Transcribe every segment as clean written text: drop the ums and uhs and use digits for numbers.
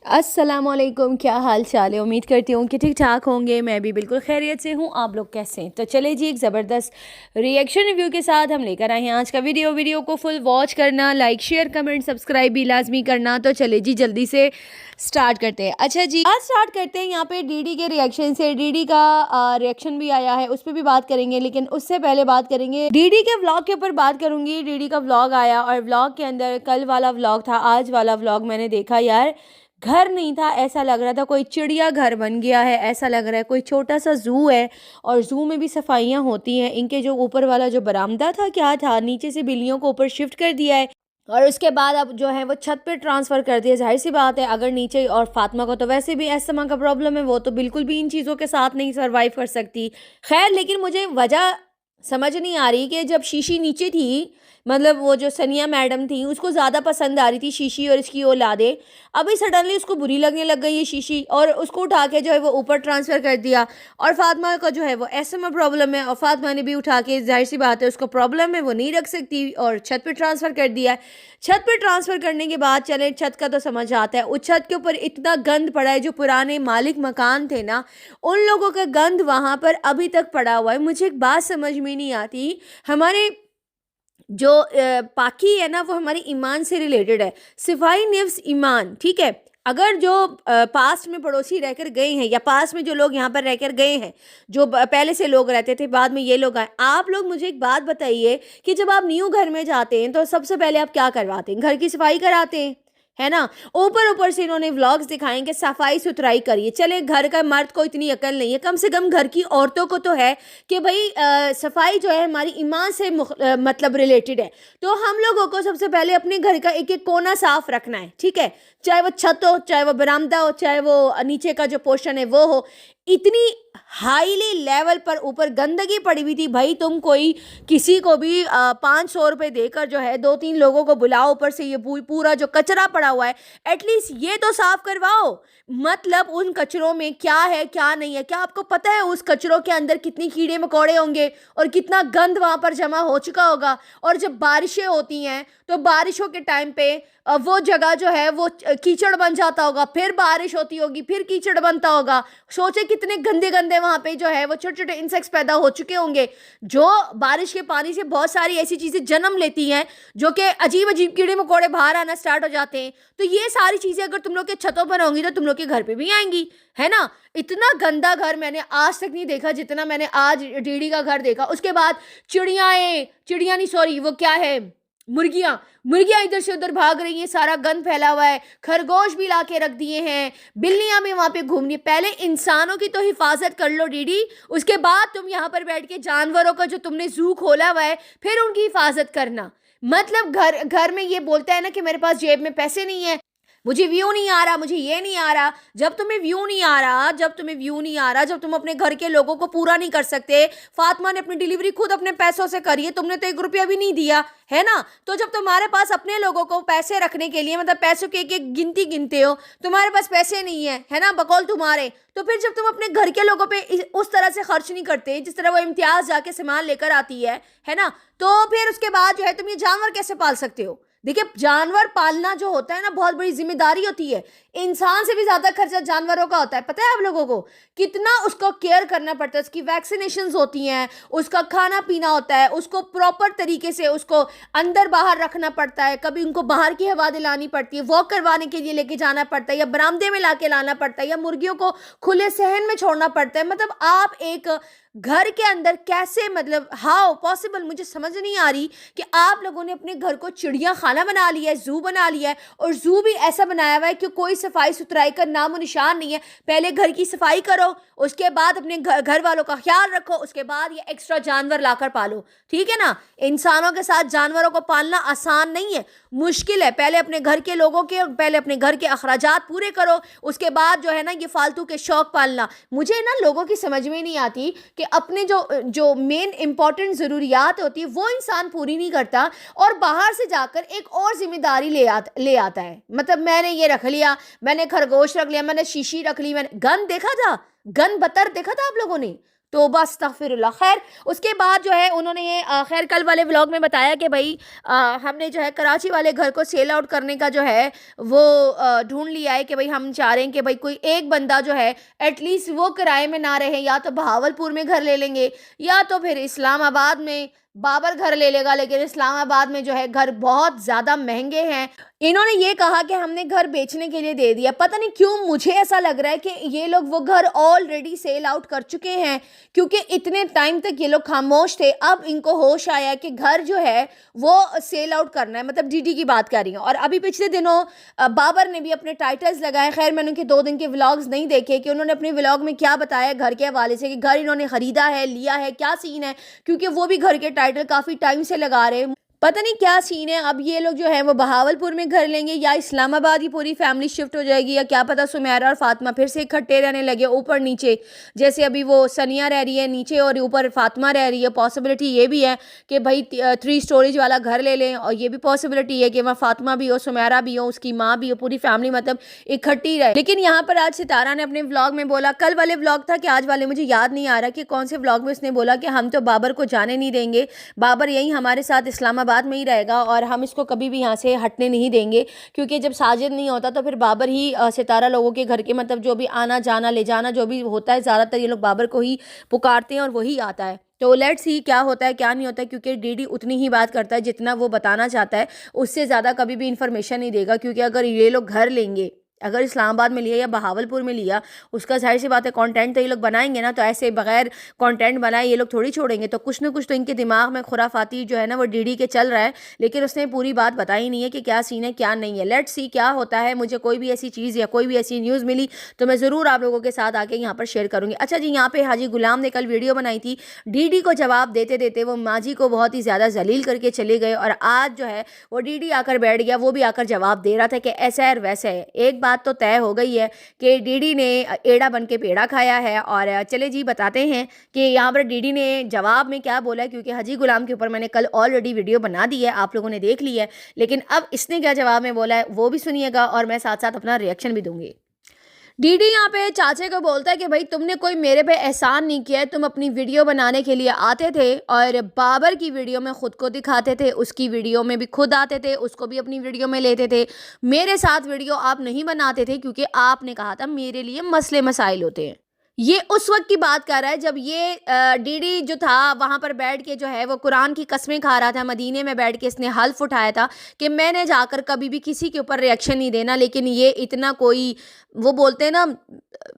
अस्सलामुअलैकुम, क्या हाल चाल है। उम्मीद करती हूँ कि ठीक ठाक होंगे। मैं भी बिल्कुल खैरियत से हूँ। आप लोग कैसे हैं? तो चले जी, एक ज़बरदस्त रिएक्शन रिव्यू के साथ हम लेकर आए हैं आज का वीडियो को फुल वॉच करना, लाइक शेयर कमेंट सब्सक्राइब भी लाजमी करना। तो चले जी जल्दी से स्टार्ट करते हैं। अच्छा जी, आज स्टार्ट करते हैं यहाँ पे डीडी के रिएक्शन से। डीडी का रिएक्शन भी आया है, उस पर भी बात करेंगे, लेकिन उससे पहले बात करेंगे डीडी के व्लॉग के ऊपर बात करूंगी। डीडी का व्लॉग आया और व्लॉग के अंदर कल वाला व्लॉग था, आज वाला व्लॉग मैंने देखा यार, घर नहीं था, ऐसा लग रहा था कोई चिड़िया घर बन गया है। ऐसा लग रहा है कोई छोटा सा जू है और जू में भी सफाइयाँ होती हैं। इनके जो ऊपर वाला जो बरामदा था, क्या था, नीचे से बिल्लियों को ऊपर शिफ्ट कर दिया है और उसके बाद अब जो है वो छत पे ट्रांसफ़र कर दिया। जाहिर सी बात है, अगर नीचे, और फातिमा को तो वैसे भी अस्थमा का प्रॉब्लम है, वो तो बिल्कुल भी इन चीज़ों के साथ नहीं सर्वाइव कर सकती। खैर, लेकिन मुझे वजह समझ नहीं आ रही कि जब शीशी नीचे थी, मतलब वो जो सनिया मैडम थी, उसको ज़्यादा पसंद आ रही थी शीशी और इसकी औलादे, अभी सडनली उसको बुरी लगने लग गई ये शीशी और उसको उठा के जो है वो ऊपर ट्रांसफ़र कर दिया। और फातिमा का जो है वो अस्थमा प्रॉब्लम है और फातिमा ने भी उठा के, जाहिर सी बात है उसको प्रॉब्लम है, वो नहीं रख सकती और छत पे ट्रांसफ़र कर दिया है। छत पे ट्रांसफ़र करने के बाद चले, छत का तो समझ आता है, उस छत के ऊपर इतना गंद पड़ा है। जो पुराने मालिक मकान थे ना, उन लोगों का गंद वहाँ पर अभी तक पड़ा हुआ है। मुझे एक बात समझ में नहीं आती, हमारे जो पाकी है ना, वो हमारे ईमान से रिलेटेड है। सिफाई निफ्स ईमान, ठीक है। अगर जो पास्ट में पड़ोसी रहकर गए हैं या पास में जो लोग यहाँ पर रहकर गए हैं, जो पहले से लोग रहते थे, बाद में ये लोग आए, आप लोग मुझे एक बात बताइए कि जब आप न्यू घर में जाते हैं तो सबसे पहले आप क्या करवाते हैं? घर की सफाई कराते हैं, है ना। ऊपर से इन्होंने व्लॉग्स दिखाएं कि सफाई सुथराई करिए। चले, घर का मर्द को इतनी अकल नहीं है, कम से कम घर की औरतों को तो है कि भाई सफाई जो है हमारी ईमान से मतलब रिलेटेड है। तो हम लोगों को सबसे पहले अपने घर का एक एक कोना साफ रखना है, ठीक है। चाहे वो छत हो, चाहे वो बरामदा हो, चाहे वो नीचे का जो पोर्शन है वो हो। इतनी हाईली लेवल पर ऊपर गंदगी पड़ी हुई थी भाई। तुम कोई किसी को भी 500 रुपये देकर जो है 2-3 लोगों को बुलाओ, ऊपर से ये पूरा जो कचरा पड़ा हुआ है एटलीस्ट ये तो साफ करवाओ। मतलब उन कचरों में क्या है क्या नहीं है, क्या आपको पता है उस कचरों के अंदर कितनी कीड़े मकोड़े होंगे और कितना गंद वहाँ पर जमा हो चुका होगा। और जब बारिशें होती हैं तो बारिशों के टाइम पे वो जगह जो है वो कीचड़ बन जाता होगा, फिर बारिश होती होगी, फिर कीचड़ बनता होगा। सोचे कितने गंदे गंदे वहाँ पे जो है वो छोटे छोटे इंसेक्ट्स पैदा हो चुके होंगे, जो बारिश के पानी से बहुत सारी ऐसी चीज़ें जन्म लेती हैं जो कि अजीब अजीब कीड़े मकोड़े बाहर आना स्टार्ट हो जाते हैं। तो ये सारी चीज़ें अगर तुम लोग के छतों पर होंगी तो तुम लोग के घर पे भी आएंगी, है ना। इतना गंदा घर मैंने आज तक नहीं देखा जितना मैंने आज डीडी का घर देखा। उसके बाद चिड़िया नहीं, सॉरी, वो क्या है, मुर्गियां इधर से उधर भाग रही हैं, सारा गंद फैला हुआ है। खरगोश भी ला के रख दिए हैं, बिल्लियां भी वहां पे घूम रही। पहले इंसानों की तो हिफाजत कर लो डीडी, उसके बाद तुम यहाँ पर बैठ के जानवरों का जो तुमने जू खोला हुआ है फिर उनकी हिफाजत करना। मतलब घर घर में ये बोलता है ना कि मेरे पास जेब में पैसे नहीं है, मुझे व्यू नहीं आ रहा, मुझे ये नहीं आ रहा। जब तुम्हें व्यू नहीं आ रहा, जब तुम अपने घर के लोगों को पूरा नहीं कर सकते। फातिमा ने अपनी डिलीवरी खुद अपने पैसों से करी है, तुमने तो 1 रुपया भी नहीं दिया, है ना। तो जब तुम्हारे पास अपने लोगों को पैसे रखने के लिए, मतलब पैसों की एक एक गिनती गिनते हो, तुम्हारे पास पैसे नहीं है ना, बकौल तुम्हारे, तो फिर जब तुम अपने घर के लोगों पे उस तरह से खर्च नहीं करते जिस तरह वो इम्तियाज जाके सामान लेकर आती है ना, तो फिर उसके बाद जो है तुम ये जानवर कैसे पाल सकते हो? देखिए, जानवर पालना जो होता है ना, बहुत बड़ी जिम्मेदारी होती है। इंसान से भी ज्यादा खर्चा जानवरों का होता है। पता है आप लोगों को कितना उसको केयर करना पड़ता है? उसकी वैक्सीनेशंस होती हैं, उसका खाना पीना होता है, उसको प्रॉपर तरीके से उसको अंदर बाहर रखना पड़ता है। कभी उनको बाहर की हवा दिलानी पड़ती है, वॉक करवाने के लिए लेके जाना पड़ता है, या बरामदे में लाके लाना पड़ता है, या मुर्गियों को खुले सहन में छोड़ना पड़ता है। मतलब आप एक घर के अंदर कैसे, मतलब हाउ पॉसिबल, मुझे समझ नहीं आ रही कि आप लोगों ने अपने घर को चिड़िया खाना बना लिया है, जू बना लिया है। और जू भी ऐसा बनाया हुआ है कि कोई सफाई सुथराई का नामो निशान नहीं है। पहले घर की सफाई करो, उसके बाद अपने घर वालों का ख्याल रखो, उसके बाद ये एक्स्ट्रा जानवर लाकर पालो, ठीक है ना। इंसानों के साथ जानवरों को पालना आसान नहीं है, मुश्किल है। पहले अपने घर के लोगों के, पहले अपने घर के अखराजात पूरे करो, उसके बाद जो है ना ये फालतू के शौक पालना। मुझे ना लोगों की समझ में नहीं आती कि अपने जो मेन इंपॉर्टेंट ज़रूरियात होती है वो इंसान पूरी नहीं करता और बाहर से जाकर एक और जिम्मेदारी ले आता है। मतलब मैंने ये रख लिया, मैंने खरगोश रख लिया, मैंने शीशी रख ली, मैंने गन देखा था, गन बतर देखा था आप लोगों ने? तौबा अस्तगफिरुल्लाह। खैर उसके बाद जो है उन्होंने ये खैर कल वाले व्लॉग में बताया कि भाई हमने जो है कराची वाले घर को सेल आउट करने का जो है वो ढूंढ लिया है कि भाई हम चाह रहे हैं कि भाई कोई एक बंदा जो है एटलीस्ट वो किराए में ना रहे, या तो बहावलपुर में घर ले लेंगे या तो फिर इस्लामाबाद में बाबर घर ले लेगा, लेकिन इस्लामाबाद में जो है घर बहुत ज़्यादा महंगे हैं। इन्होंने ये कहा कि हमने घर बेचने के लिए दे दिया। पता नहीं क्यों मुझे ऐसा लग रहा है कि ये लोग वो घर ऑलरेडी सेल आउट कर चुके हैं, क्योंकि इतने टाइम तक ये लोग खामोश थे। अब इनको होश आया कि घर जो है वो सेल आउट करना है, मतलब डीडी की बात कर रही हूँ। और अभी पिछले दिनों बाबर ने भी अपने टाइटल्स लगाए। खैर मैंने उनके 2 दिन के व्लॉग्स नहीं देखे कि उन्होंने अपने व्लॉग में क्या बताया घर के हवाले से, कि घर इन्होंने ख़रीदा है, लिया है, क्या सीन है, क्योंकि वो भी घर के टाइटल काफ़ी टाइम से लगा रहे हैं। पता नहीं क्या सीन है। अब ये लोग जो है वो बहावलपुर में घर लेंगे या इस्लामाबाद की पूरी फैमिली शिफ्ट हो जाएगी, या क्या पता सुमेरा और फातिमा फिर से इकट्ठे रहने लगे ऊपर नीचे, जैसे अभी वो सनिया रह रही है नीचे और ऊपर फातिमा रह रही है। पॉसिबिलिटी ये भी है कि भाई 3 स्टोरेज वाला घर ले लें, और ये भी पॉसिबिलिटी है कि वहाँ फातिमा भी हो, सुमेरा भी हो, उसकी माँ भी हो, पूरी फैमिली मतलब इकट्ठी रहे। लेकिन यहाँ पर आज सितारा ने अपने व्लॉग में बोला, कल वाले व्लॉग था कि आज वाले मुझे याद नहीं आ रहा कि कौन से व्लॉग में उसने बोला कि हम तो बाबर को जाने नहीं देंगे, बाबर यहीं हमारे साथ इस्लामाबाद में ही रहेगा और हम इसको कभी भी यहाँ से हटने नहीं देंगे, क्योंकि जब साजिद नहीं होता तो फिर बाबर ही सितारा लोगों के घर के मतलब जो भी आना जाना ले जाना जो भी होता है, ज़्यादातर ये लोग बाबर को ही पुकारते हैं और वही आता है। तो लेट्स सी क्या होता है क्या नहीं होता है, क्योंकि डीडी उतनी ही बात करता है जितना वो बताना चाहता है, उससे ज़्यादा कभी भी इन्फॉर्मेशन नहीं देगा। क्योंकि अगर ये लोग घर लेंगे, अगर इस्लामाबाद में लिया या बहावलपुर में लिया, उसका जाहिर सी बात है कंटेंट तो ये लोग बनाएंगे ना, तो ऐसे बगैर कंटेंट बनाए ये लोग थोड़ी छोड़ेंगे। तो कुछ ना कुछ तो इनके दिमाग में खुराफाती जो है ना वो डीडी के चल रहा है, लेकिन उसने पूरी बात बताई नहीं है कि क्या सीन है क्या नहीं है। लेट्स सी क्या होता है। मुझे कोई भी ऐसी चीज़ या कोई भी ऐसी न्यूज़ मिली तो मैं ज़रूर आप लोगों के साथ आके यहाँ पर शेयर करूँगी। अच्छा जी, यहाँ पे हाजी गुलाम ने कल वीडियो बनाई थी, डीडी को जवाब देते देते वो माजी को बहुत ही ज़्यादा जलील करके चले गए, और आज जो है वो डीडी आकर बैठ गया, वो भी आकर जवाब दे रहा था कि ऐसा है वैसा है। एक बात तो तय हो गई है कि डीडी ने एड़ा बन के पेड़ा खाया है। और चले जी बताते हैं कि यहाँ पर डीडी ने जवाब में क्या बोला है, क्योंकि हाजी गुलाम के ऊपर मैंने कल ऑलरेडी वीडियो बना दी है, आप लोगों ने देख ली है, लेकिन अब इसने क्या जवाब में बोला है वो भी सुनिएगा और मैं साथ साथ अपना रिएक्शन भी दूंगी। डीडी यहाँ पे चाचे को बोलता है कि भाई तुमने कोई मेरे पे एहसान नहीं किया है, तुम अपनी वीडियो बनाने के लिए आते थे और बाबर की वीडियो में खुद को दिखाते थे, उसकी वीडियो में भी खुद आते थे, उसको भी अपनी वीडियो में लेते थे। मेरे साथ वीडियो आप नहीं बनाते थे क्योंकि आपने कहा था मेरे लिए मसले मसाइल होते हैं। ये उस वक्त की बात कर रहा है जब ये डीडी जो था वहाँ पर बैठ के जो है वो कुरान की कस्में खा रहा था, मदीने में बैठ के इसने हल्फ उठाया था कि मैंने जाकर कभी भी किसी के ऊपर रिएक्शन नहीं देना। लेकिन ये इतना कोई वो बोलते हैं ना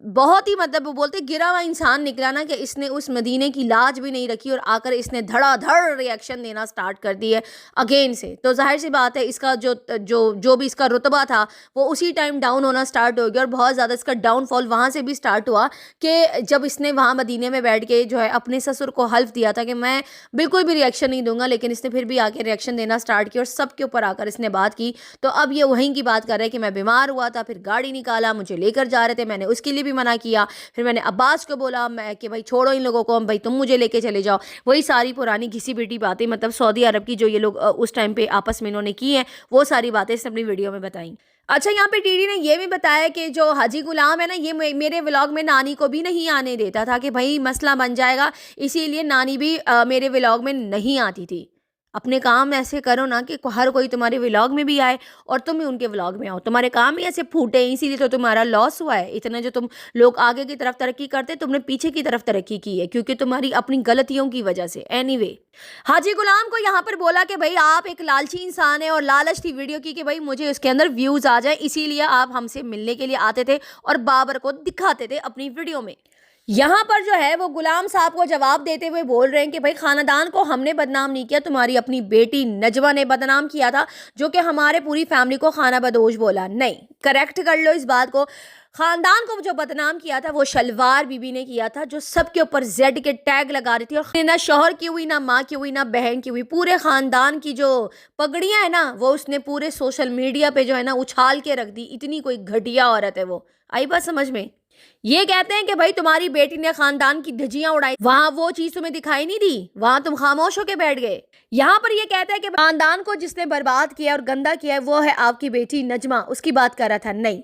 बहुत ही मतलब वो बोलते गिरा हुआ इंसान निकला ना, कि इसने उस मदीने की लाज भी नहीं रखी और आकर इसने धड़ाधड़ रिएक्शन देना स्टार्ट कर दी है अगेन से। तो जाहिर सी बात है इसका जो जो जो भी इसका रुतबा था वो उसी टाइम डाउन होना स्टार्ट हो गया, और बहुत ज़्यादा इसका डाउनफॉल वहाँ से भी स्टार्ट हुआ कि जब इसने वहाँ मदीने में बैठ के जो है अपने ससुर को हल्फ दिया था कि मैं बिल्कुल भी रिएक्शन नहीं दूंगा, लेकिन इसने फिर भी आके रिएक्शन देना स्टार्ट किया और सबके ऊपर आकर इसने बात की। तो अब ये वहीं की बात कर रहे हैं कि मैं बीमार हुआ था, फिर गाड़ी निकाला, मुझे लेकर जा रहे थे, मैंने उसके लिए भी मना किया, फिर मैंने अब्बास को बोला मैं कि भाई छोड़ो इन लोगों को, भाई तुम मुझे लेके चले जाओ। वही सारी पुरानी घिसी पिटी बातें, मतलब सऊदी अरब की जो ये लोग उस टाइम पे आपस में इन्होंने की हैं, वो सारी बातें इसने अपनी वीडियो में बताई। अच्छा, यहाँ पे डीडी ने ये भी बताया कि जो हाजी गुलाम है ना, ये मेरे व्लॉग में नानी को भी नहीं आने देता था कि भाई मसला बन जाएगा, इसीलिए नानी भी मेरे व्लॉग में नहीं आती थी। अपने काम ऐसे करो ना कि हर कोई तुम्हारे व्लॉग में भी आए और तुम भी उनके व्लॉग में आओ। तुम्हारे काम ही ऐसे फूटे, इसीलिए तो तुम्हारा लॉस हुआ है। इतना जो तुम लोग आगे की तरफ तरक्की करते, तुमने पीछे की तरफ तरक्की की है, क्योंकि तुम्हारी अपनी गलतियों की वजह से। एनीवे, हाजी गुलाम को यहाँ पर बोला कि भाई आप एक लालची इंसान है, और लालच थी वीडियो की कि भाई मुझे उसके अंदर व्यूज़ आ जाए, इसीलिए आप हमसे मिलने के लिए आते थे और बाबर को दिखाते थे अपनी वीडियो में। यहाँ पर जो है वो गुलाम साहब को जवाब देते हुए बोल रहे हैं कि भाई खानदान को हमने बदनाम नहीं किया, तुम्हारी अपनी बेटी नजवा ने बदनाम किया था, जो कि हमारे पूरी फैमिली को खाना बदोश बोला। नहीं, करेक्ट कर लो इस बात को। खानदान को जो बदनाम किया था वो शलवार बीबी ने किया था, जो सबके ऊपर जेड के टैग लगा रही थी, और ना शौहर की हुई, ना माँ की हुई, ना बहन की हुई, पूरे खानदान की जो पगड़ियां है ना वो उसने पूरे सोशल मीडिया पे जो है ना उछाल के रख दी। इतनी कोई घटिया औरत है वो। आई बात समझ में? ये कहते हैं कि भाई तुम्हारी बेटी ने खानदान की धज्जियां उड़ाई, वहां वो चीज तुम्हें दिखाई नहीं दी, वहां तुम खामोश होके बैठ गए। यहाँ पर ये कहता है कि खानदान को जिसने बर्बाद किया और गंदा किया है वो है आपकी बेटी नजमा, उसकी बात कर रहा था। नहीं,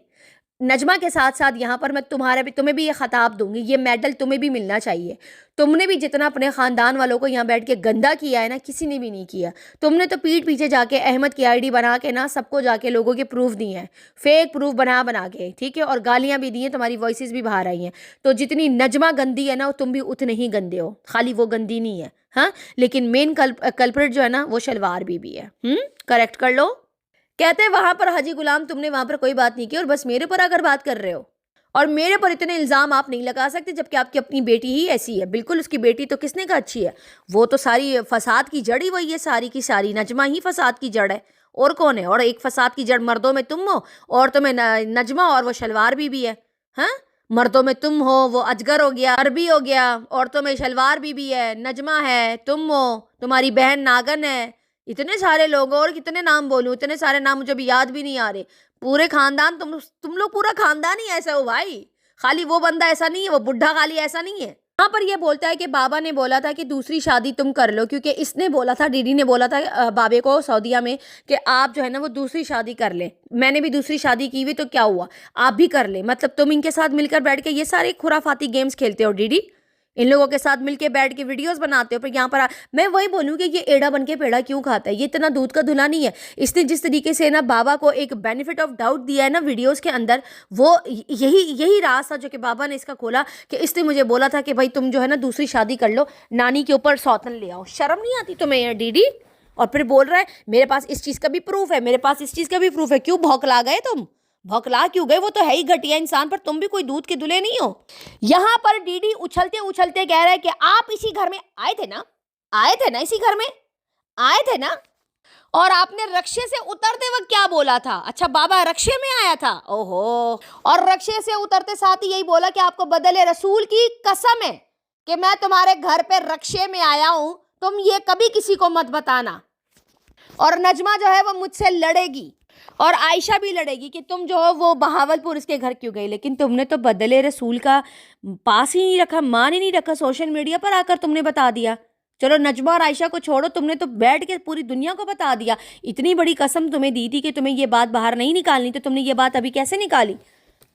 नजमा के साथ साथ यहाँ पर मैं तुम्हें भी ये खिताब दूंगी, ये मेडल तुम्हें भी मिलना चाहिए। तुमने भी जितना अपने ख़ानदान वालों को यहाँ बैठ के गंदा किया है ना, किसी ने भी नहीं किया। तुमने तो पीठ पीछे जाके अहमद की आईडी बना के ना सबको जाके लोगों के प्रूफ दिए हैं, फेक प्रूफ बना बना के, ठीक है, और गालियाँ भी दी हैं, तुम्हारी वॉइसेस भी बाहर आई हैं। तो जितनी नजमा गंदी है ना, तुम भी उतने ही गंदे हो, खाली वो गंदी नहीं है। हाँ, लेकिन मेन कल्प्रिट जो है ना वो शलवार बीबी है। करेक्ट कर लो। कहते हैं वहां पर हाजी गुलाम तुमने वहां पर कोई बात नहीं की और बस मेरे पर आकर बात कर रहे हो, और मेरे पर इतने इल्ज़ाम आप नहीं लगा सकते, जबकि आपकी अपनी बेटी ही ऐसी है। बिल्कुल, उसकी बेटी तो किसने कहा अच्छी है? वो तो सारी फसाद की जड़ ही वही है, सारी की सारी नजमा ही फसाद की जड़ है। और कौन है? और एक फसाद की जड़ मर्दों में तुम हो, औरतों में नजमा, और वो शलवार बीबी है। हाँ, मर्दों में तुम हो, वो अजगर हो गया, अरबी हो गया, औरतों में शलवार बीबी है, नजमा है, तुम हो, तुम्हारी बहन नागन है। इतने सारे लोग, और कितने नाम बोलूं, इतने सारे नाम मुझे अभी याद भी नहीं आ रहे। पूरे खानदान, तुम लोग पूरा खानदान ही ऐसा हो भाई। खाली वो बंदा ऐसा नहीं है, वो बुढ़ा खाली ऐसा नहीं है। यहाँ पर ये बोलता है कि बाबा ने बोला था कि दूसरी शादी तुम कर लो, क्योंकि इसने बोला था, डीडी ने बोला था बाबे को सऊदीया में कि आप जो है ना वो दूसरी शादी कर ले। मैंने भी दूसरी शादी की हुई, तो क्या हुआ, आप भी कर ले। मतलब तुम इनके साथ मिलकर बैठ के ये सारे खुराफाती गेम्स खेलते हो डीडी, इन लोगों के साथ मिलके बैठ के वीडियोस बनाते हो। पर यहाँ पर मैं वही बोलूँ कि ये एड़ा बन के पेड़ा क्यों खाता है? ये इतना दूध का धुला नहीं है। इसने जिस तरीके से ना बाबा को एक बेनिफिट ऑफ डाउट दिया है ना वीडियोस के अंदर, वो यही राज था जो कि बाबा ने इसका खोला, कि इसने मुझे बोला था कि भाई तुम जो है ना दूसरी शादी कर लो, नानी के ऊपर सौतन ले आओ। शर्म नहीं आती तुम्हें यार डीडी? और फिर बोल रहा है मेरे पास इस चीज़ का भी प्रूफ है, मेरे पास इस चीज़ का भी प्रूफ है। क्यों भौंकला गए तुम? भौकला क्यों गए? वो तो है ही घटिया इंसान, पर तुम भी कोई दूध के दुले नहीं हो। यहां पर डीडी उछलते उछलते कह रहा है कि आप इसी घर में आए थे ना, आए थे ना, इसी घर में आए थे ना, और आपने रक्शे से उतरते वक्त क्या बोला था? अच्छा, बाबा रक्शे में आया था? ओहो। और रक्शे से उतरते साथ ही यही बोला कि आपको बदले रसूल की कसम है कि मैं तुम्हारे घर पे रक्शे में आया हूं, तुम ये कभी किसी को मत बताना। और नजमा जो है वो मुझसे लड़ेगी, और आयशा भी लड़ेगी कि तुम जो हो वो बहावलपुर इसके घर क्यों गई। लेकिन तुमने तो बदले रसूल का पास ही नहीं रखा, मान ही नहीं रखा, सोशल मीडिया पर आकर तुमने बता दिया। चलो नजमा और आयशा को छोड़ो, तुमने तो बैठ के पूरी दुनिया को बता दिया। इतनी बड़ी कसम तुम्हें दी थी कि तुम्हें ये बात बाहर नहीं निकालनी, तो तुमने ये बात अभी कैसे निकाली?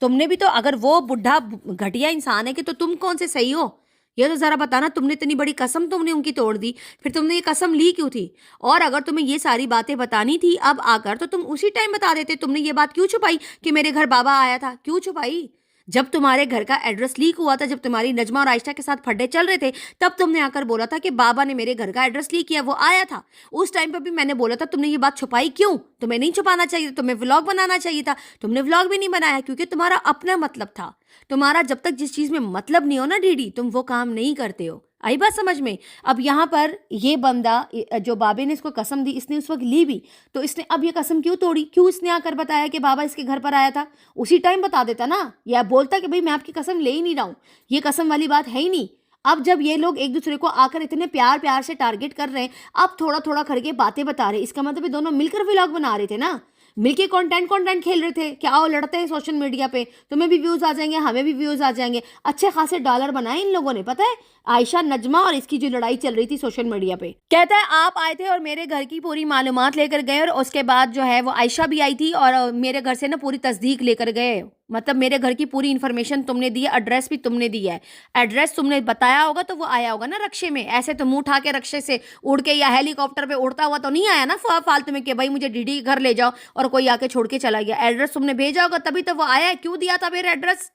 तुमने भी तो, अगर वो बुढ़ा घटिया इंसान है कि, तो तुम कौन से सही हो? ये तो जरा बताना। तुमने इतनी बड़ी कसम तुमने उनकी तोड़ दी, फिर तुमने ये कसम ली क्यों थी? और अगर तुम्हें ये सारी बातें बतानी थी अब आकर, तो तुम उसी टाइम बता देते। तुमने ये बात क्यों छुपाई कि मेरे घर बाबा आया था? क्यों छुपाई? जब तुम्हारे घर का एड्रेस लीक हुआ था, जब तुम्हारी नजमा और आयशा के साथ फड्डे चल रहे थे, तब तुमने आकर बोला था कि बाबा ने मेरे घर का एड्रेस लीक किया, वो आया था। उस टाइम पर भी मैंने बोला था, तुमने ये बात छुपाई क्यों? तुम्हें नहीं छुपाना चाहिए, तुम्हें व्लॉग बनाना चाहिए था। तुमने व्लॉग भी नहीं बनाया, क्योंकि तुम्हारा अपना मतलब था। तुम्हारा जब तक जिस चीज में मतलब नहीं हो ना डीडी, तुम वो काम नहीं करते हो। आई बात समझ में? अब यहाँ पर ये बंदा जो बाबे ने इसको कसम दी, इसने उस वक्त ली भी, तो इसने अब ये कसम क्यों तोड़ी? क्यों इसने आकर बताया कि बाबा इसके घर पर आया था? उसी टाइम बता देता ना, या बोलता कि भाई मैं आपकी कसम ले ही नहीं रहा हूँ, ये कसम वाली बात है ही नहीं। अब जब ये लोग एक दूसरे को आकर इतने प्यार प्यार से टारगेट कर रहे हैं, अब थोड़ा थोड़ा करके बातें बता रहे, इसका मतलब ये दोनों मिलकर व्लॉग बना रहे थे ना, मिलके कंटेंट खेल रहे थे। क्या वो लड़ते हैं सोशल मीडिया पे, तुम्हें भी व्यूज आ जाएंगे, हमें भी व्यूज आ जाएंगे। अच्छे खासे डॉलर बनाए इन लोगों ने, पता है, आयशा, नजमा और इसकी जो लड़ाई चल रही थी सोशल मीडिया पे। कहता है आप आए थे और मेरे घर की पूरी मालूमात लेकर गए, और उसके बाद जो है वो आयशा भी आई थी और मेरे घर से ना पूरी तस्दीक लेकर गए। मतलब मेरे घर की पूरी इन्फॉर्मेशन तुमने दी है, एड्रेस भी तुमने दिया है। एड्रेस तुमने बताया होगा तो वो आया होगा ना रक्शे में। ऐसे तो मुंह उठा के रक्शे से उड़ के या हेलीकॉप्टर पे उड़ता हुआ तो नहीं आया ना फालतू में कि भाई मुझे डीडी घर ले जाओ और कोई आके छोड़ के चला गया। एड्रेस तुमने भेजा होगा तभी तो वो आया है। क्यों दिया था मेरा एड्रेस?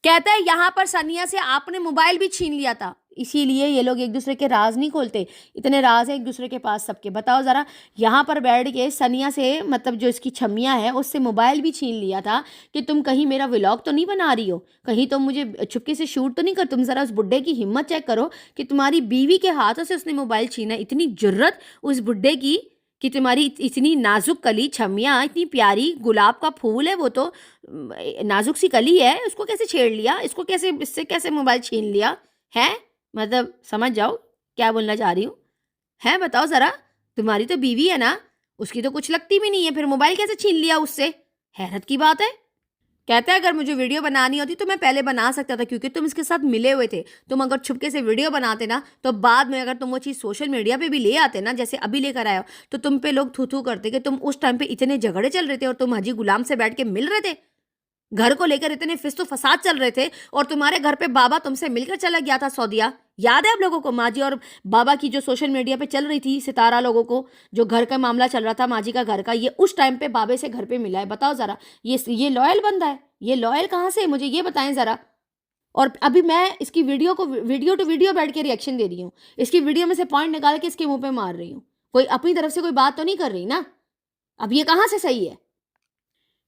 कहता है यहाँ पर सनिया से आपने मोबाइल भी छीन लिया था, इसीलिए ये लोग एक दूसरे के राज नहीं खोलते। इतने राज है एक दूसरे के पास सबके। बताओ ज़रा, यहाँ पर बैठ के सनिया से, मतलब जो इसकी छमिया है, उससे मोबाइल भी छीन लिया था कि तुम कहीं मेरा व्लॉग तो नहीं बना रही हो, कहीं तुम मुझे चुपके से शूट तो नहीं कर। तुम ज़रा उस बुड्ढे की हिम्मत चेक करो कि तुम्हारी बीवी के हाथों से उसने मोबाइल छीना। इतनी जुर्रत उस बुड्ढे की कि तुम्हारी इतनी नाजुक कली छमिया, इतनी प्यारी गुलाब का फूल है वो, तो नाजुक सी कली है, उसको कैसे छेड़ लिया? इसको कैसे, इससे कैसे मोबाइल छीन लिया है? मतलब समझ जाओ क्या बोलना चाह रही हूँ, है? बताओ ज़रा, तुम्हारी तो बीवी है ना, उसकी तो कुछ लगती भी नहीं है, फिर मोबाइल कैसे छीन लिया उससे? हैरत की बात है। कहता है अगर मुझे वीडियो बनानी होती तो मैं पहले बना सकता था, क्योंकि तुम इसके साथ मिले हुए थे। तुम अगर छुपके से वीडियो बनाते ना, तो बाद में अगर तुम वो चीज़ सोशल मीडिया पे भी ले आते ना, जैसे अभी लेकर आए हो, तो तुम पे लोग थू थू करते कि तुम उस टाइम पे इतने झगड़े चल रहे थे और तुम हाजी गुलाम से बैठ के मिल रहे थे। घर को लेकर इतने फिस्तु फसाद चल रहे थे और तुम्हारे घर पे बाबा तुमसे मिलकर चला गया था सऊदीया। याद है आप लोगों को माजी और बाबा की जो सोशल मीडिया पे चल रही थी सितारा लोगों को, जो घर का मामला चल रहा था माजी का घर का, ये उस टाइम पे बाबे से घर पे मिला है। बताओ जरा, ये लॉयल बंदा है? ये लॉयल कहाँ से है, मुझे ये बताएं जरा। और अभी मैं इसकी वीडियो टू वीडियो बैठ के रिएक्शन दे रही हूँ, इसकी वीडियो में से पॉइंट निकाल के इसके मुंह पे मार रही हूँ। कोई अपनी तरफ से कोई बात तो नहीं कर रही ना। अब ये कहाँ से सही है?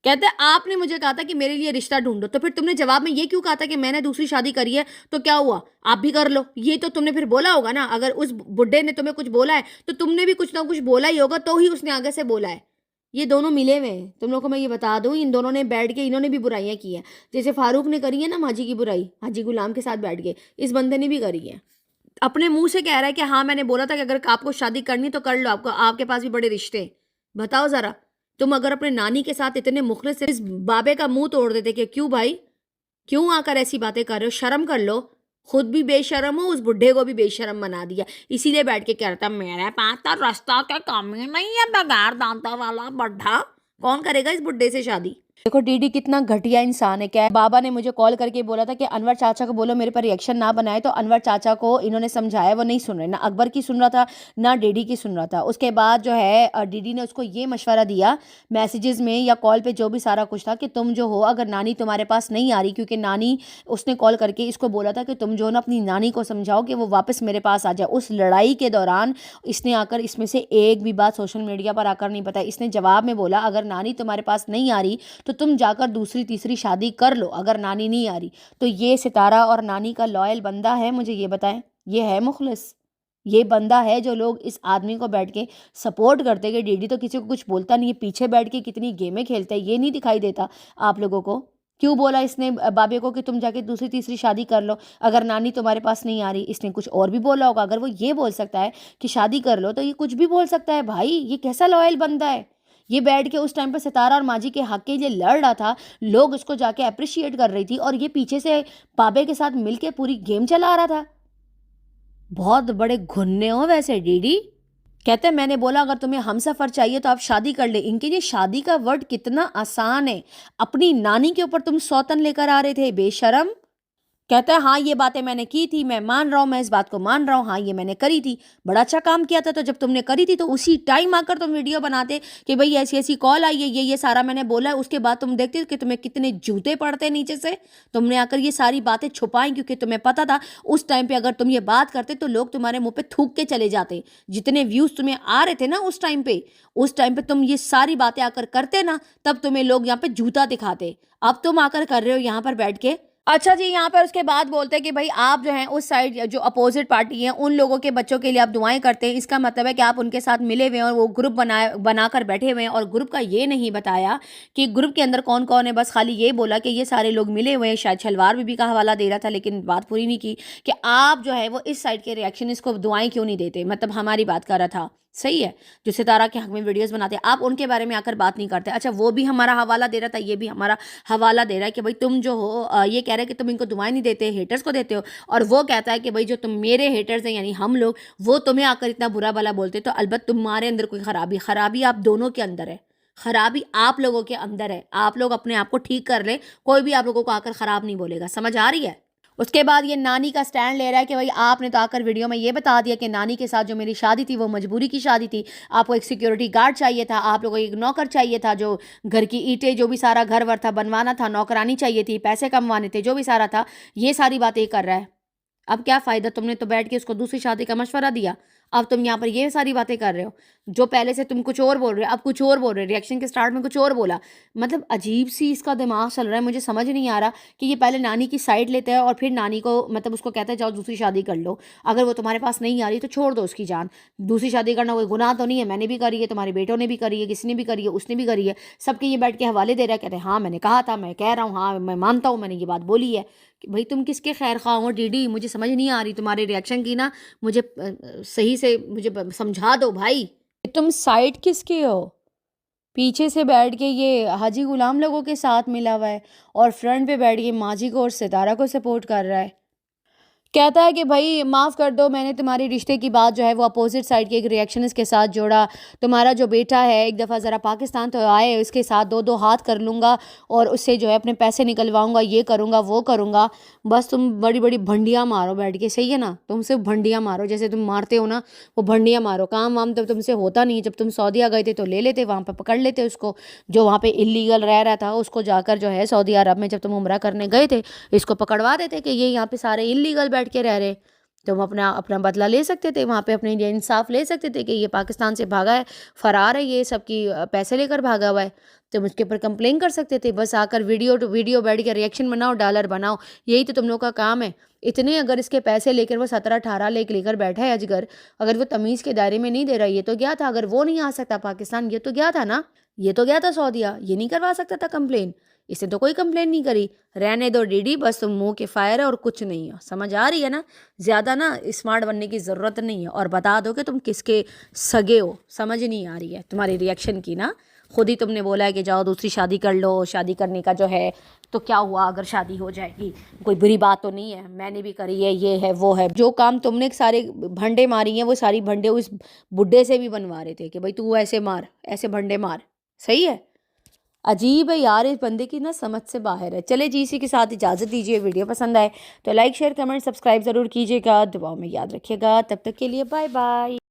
कहते हैं आपने मुझे कहा था कि मेरे लिए रिश्ता ढूंढो, तो फिर तुमने जवाब में ये क्यों कहा था कि मैंने दूसरी शादी करी है तो क्या हुआ, आप भी कर लो। ये तो तुमने फिर बोला होगा ना। अगर उस बुड्ढे ने तुम्हें कुछ बोला है तो तुमने भी कुछ ना कुछ बोला ही होगा, तो ही उसने आगे से बोला है। ये दोनों मिले हुए हैं, तुम लोग को मैं ये बता दूं, इन दोनों ने बैठ के इन्होंने भी बुराइयां की हैं। जैसे फारूक ने करी है ना माजी की बुराई, हाजी गुलाम के साथ बैठ के, इस बंदे ने भी करी है। अपने मुंह से कह रहा है कि हाँ मैंने बोला था कि अगर आपको शादी करनी तो कर लो, आपको आपके पास भी बड़े रिश्ते हैं। बताओ जरा, तुम अगर अपने नानी के साथ इतने मुखलिस इस बाबे का मुंह तोड़ देते कि क्यों भाई, क्यों आकर ऐसी बातें कर रहे हो, शर्म कर लो। खुद भी बेशर्म हो, उस बुढ़े को भी बेशर्म बना दिया, इसीलिए बैठ के कह रहा था मेरे पास तो रास्ता क्या काम ही नहीं है, बगैर दांता वाला बुढ़ा, कौन करेगा इस बुढ़े से शादी। देखो डीडी कितना घटिया इंसान है। क्या है, बाबा ने मुझे कॉल करके बोला था कि अनवर चाचा को बोलो मेरे पर रिएक्शन ना बनाए, तो अनवर चाचा को इन्होंने समझाया, वो नहीं सुन रहे, ना अकबर की सुन रहा था ना डीडी की सुन रहा था। उसके बाद जो है डीडी ने उसको ये मशवरा दिया मैसेजेस में या कॉल पे, जो भी सारा कुछ था, कि तुम जो हो अगर नानी तुम्हारे पास नहीं आ रही, क्योंकि नानी, उसने कॉल करके इसको बोला था कि तुम जो ना अपनी नानी को समझाओ कि वो वापस मेरे पास आ जाए। उस लड़ाई के दौरान इसने आकर इसमें से एक भी बात सोशल मीडिया पर आकर नहीं बताई। इसने जवाब में बोला अगर नानी तुम्हारे पास नहीं आ रही तो तुम जाकर दूसरी तीसरी शादी कर लो, अगर नानी नहीं आ रही। तो ये सितारा और नानी का लॉयल बंदा है, मुझे ये बताएं, ये है मुखलिस? ये बंदा है जो लोग इस आदमी को बैठ के सपोर्ट करते कि डीडी तो किसी को कुछ बोलता नहीं है, पीछे बैठ के कितनी गेमें खेलते हैं, ये नहीं दिखाई देता आप लोगों को? क्यों बोला इसने बाबे को कि तुम जाके दूसरी तीसरी शादी कर लो अगर नानी तुम्हारे पास नहीं आ रही? इसने कुछ और भी बोला होगा। अगर वो ये बोल सकता है कि शादी कर लो तो ये कुछ भी बोल सकता है। भाई ये कैसा लॉयल बंदा है? ये बैठ के उस टाइम पे सितारा और माजी के हक के लिए लड़ रहा था, लोग उसको जाके अप्रिशिएट कर रही थी, और ये पीछे से बाबे के साथ मिलके पूरी गेम चला रहा था। बहुत बड़े घुन्ने हो वैसे डीडी। कहते हैं मैंने बोला अगर तुम्हें हमसफर चाहिए तो आप शादी कर ले। इनके लिए शादी का वर्ड कितना आसान है। अपनी नानी के ऊपर तुम सौतन लेकर आ रहे थे, बेशरम। कहता है हाँ ये बातें मैंने की थी, मैं मान रहा हूँ, मैं इस बात को मान रहा हूँ, हाँ ये मैंने करी थी, बड़ा अच्छा काम किया था। तो जब तुमने करी थी तो उसी टाइम आकर तुम वीडियो बनाते कि भाई ऐसी ऐसी कॉल आई है, ये सारा मैंने बोला है। उसके बाद तुम देखते कि तुम्हें कितने जूते पड़ते नीचे से। तुमने आकर ये सारी बातें छुपाई क्योंकि तुम्हें पता था उस टाइम पे अगर तुम ये बात करते तो लोग तुम्हारे मुंह पे थूक के चले जाते। जितने व्यूज तुम्हें आ रहे थे ना उस टाइम पे तुम ये सारी बातें आकर करते ना, तब तुम्हें लोग यहाँ पे जूता दिखाते। अब तुम आकर कर रहे हो यहाँ पर बैठ के। अच्छा जी, यहाँ पर उसके बाद बोलते हैं कि भाई आप जो हैं उस साइड जो अपोजिट पार्टी है उन लोगों के बच्चों के लिए आप दुआएं करते हैं। इसका मतलब है कि आप उनके साथ मिले हुए हैं और वो ग्रुप बनाकर बैठे हुए हैं, और ग्रुप का ये नहीं बताया कि ग्रुप के अंदर कौन कौन है। बस खाली ये बोला कि ये सारे लोग मिले हुए हैं। शायद शलवार बीबी का हवाला दे रहा था, लेकिन बात पूरी नहीं की कि आप जो है वो इस साइड के रिएक्शन इसको दुआएं क्यों नहीं देते। मतलब हमारी बात कर रहा था, सही है, जो सितारा के हक में वीडियोस बनाते हैं, आप उनके बारे में आकर बात नहीं करते। अच्छा वो भी हमारा हवाला दे रहा था, ये भी हमारा हवाला दे रहा है कि भाई तुम जो हो ये कह रहे हैं कि तुम इनको दुआएं नहीं देते, हेटर्स को देते हो, और वो कहता है कि भाई जो तुम मेरे हेटर्स हैं यानी हम लोग, वो तुम्हें आकर इतना बुरा भला बोलते। तो अलबत्त तुम्हारे अंदर कोई खराबी आप दोनों के अंदर है, खराबी आप लोगों के अंदर है। आप लोग अपने आप को ठीक कर ले, कोई भी आप लोगों को आकर खराब नहीं बोलेगा। समझ आ रही है? उसके बाद ये नानी का स्टैंड ले रहा है कि भाई आपने तो आकर वीडियो में ये बता दिया कि नानी के साथ जो मेरी शादी थी वो मजबूरी की शादी थी। आपको एक सिक्योरिटी गार्ड चाहिए था, आप लोगों को एक नौकर चाहिए था, जो घर की ईंटें जो भी सारा घर वर था बनवाना था, नौकरानी चाहिए थी, पैसे कमवाने थे, जो भी सारा था, ये सारी बातें कर रहा है। अब क्या फ़ायदा, तुमने तो बैठ के उसको दूसरी शादी का मशवरा दिया, अब तुम यहाँ पर ये सारी बातें कर रहे हो। जो पहले से तुम कुछ और बोल रहे हो, अब कुछ और बोल रहे हो। रिएक्शन के स्टार्ट में कुछ और बोला, मतलब अजीब सी इसका दिमाग चल रहा है। मुझे समझ नहीं आ रहा कि ये पहले नानी की साइड लेता है और फिर नानी को मतलब उसको कहता है जाओ दूसरी शादी कर लो, अगर वो तुम्हारे पास नहीं आ रही तो छोड़ दो उसकी जान। दूसरी शादी करना कोई गुनाह तो नहीं है, मैंने भी करी है, तुम्हारे बेटों ने भी करी है, किसी ने भी करी है, उसने भी करी है, सबके ये बैठ के हवाले दे रहा है। कहते हैं हाँ मैंने कहा था, मैं कह रहा हूँ, हाँ मैं मानता हूँ, मैंने ये बात बोली है। कि भाई तुम किसके खैर खा हो डीडी? मुझे समझ नहीं आ रही तुम्हारे रिएक्शन की ना, मुझे सही से मुझे समझा दो भाई, तुम साइड किसके हो? पीछे से बैठ के ये हाजी गुलाम लोगों के साथ मिला हुआ है और फ्रंट पे बैठ के माजी को और सितारा को सपोर्ट कर रहा है। कहता है कि भाई माफ़ कर दो, मैंने तुम्हारी रिश्ते की बात जो है वो अपोजिट साइड के एक रिएक्शनिस्ट के साथ जोड़ा। तुम्हारा जो बेटा है एक दफ़ा ज़रा पाकिस्तान तो आए, उसके साथ दो दो हाथ कर लूँगा और उससे जो है अपने पैसे निकलवाऊँगा, ये करूँगा वो करूँगा। बस तुम बड़ी बड़ी भंडियाँ मारो बैठ के, सही है ना? तुम सिर्फ भंडियाँ मारो, जैसे तुम मारते हो ना वो भंडियाँ मारो। काम वाम तो तुमसे होता नहीं। जब तुम सऊदीया गए थे तो ले लेते, वहाँ पर पकड़ लेते उसको, जो वहाँ पे इलीगल रह रहा था उसको जाकर जो है सऊदी अरब में जब तुम उम्रा करने गए थे इसको पकड़वा देते कि ये यहाँ पे सारे इलीगल बैठ के रह रहे। तुम अपना अपना बदला ले सकते थे वहाँ पे, अपने लिए इंसाफ ले सकते थे कि ये पाकिस्तान से भागा है, फरार है, ये सबकी पैसे लेकर भागा हुआ है। तुम उसके ऊपर कंप्लेन कर सकते थे। बस आकर वीडियो टू वीडियो बैठ के रिएक्शन बनाओ, डॉलर बनाओ, यही तो तुम लोग का काम है। इतने अगर इसके पैसे लेकर वो 17-18 लेख लेकर बैठा है अजगर, अगर वो तमीज़ के दायरे में नहीं दे रहा, ये तो गया था। अगर वो नहीं आ सकता पाकिस्तान, ये तो गया था ना, ये तो गया था सऊदीया, ये नहीं करवा सकता था कंप्लेन। इसने तो कोई कंप्लेन नहीं करी। रहने दो डीडी, बस तुम मुंह के फायर है और कुछ नहीं है। समझ आ रही है ना? ज़्यादा ना स्मार्ट बनने की ज़रूरत नहीं है, और बता दो कि तुम किसके सगे हो। समझ नहीं आ रही है तुम्हारी रिएक्शन की ना। खुद ही तुमने बोला है कि जाओ दूसरी शादी कर लो, शादी करने का जो है तो क्या हुआ अगर शादी हो जाएगी, कोई बुरी बात तो नहीं है, मैंने भी करी है, ये है वो है। जो काम तुमने सारे भंडे मारी हैं वो सारी भंडे उस बुड्ढे से भी बनवा रहे थे कि भाई तू ऐसे मार, ऐसे भंडे मार। सही है? अजीब है यार, इस बंदे की ना समझ से बाहर है। चले जी, इसी के साथ इजाज़त दीजिए। वीडियो पसंद आए तो लाइक शेयर कमेंट सब्सक्राइब ज़रूर कीजिएगा, दुआओं में याद रखिएगा। तब तक के लिए बाय बाय।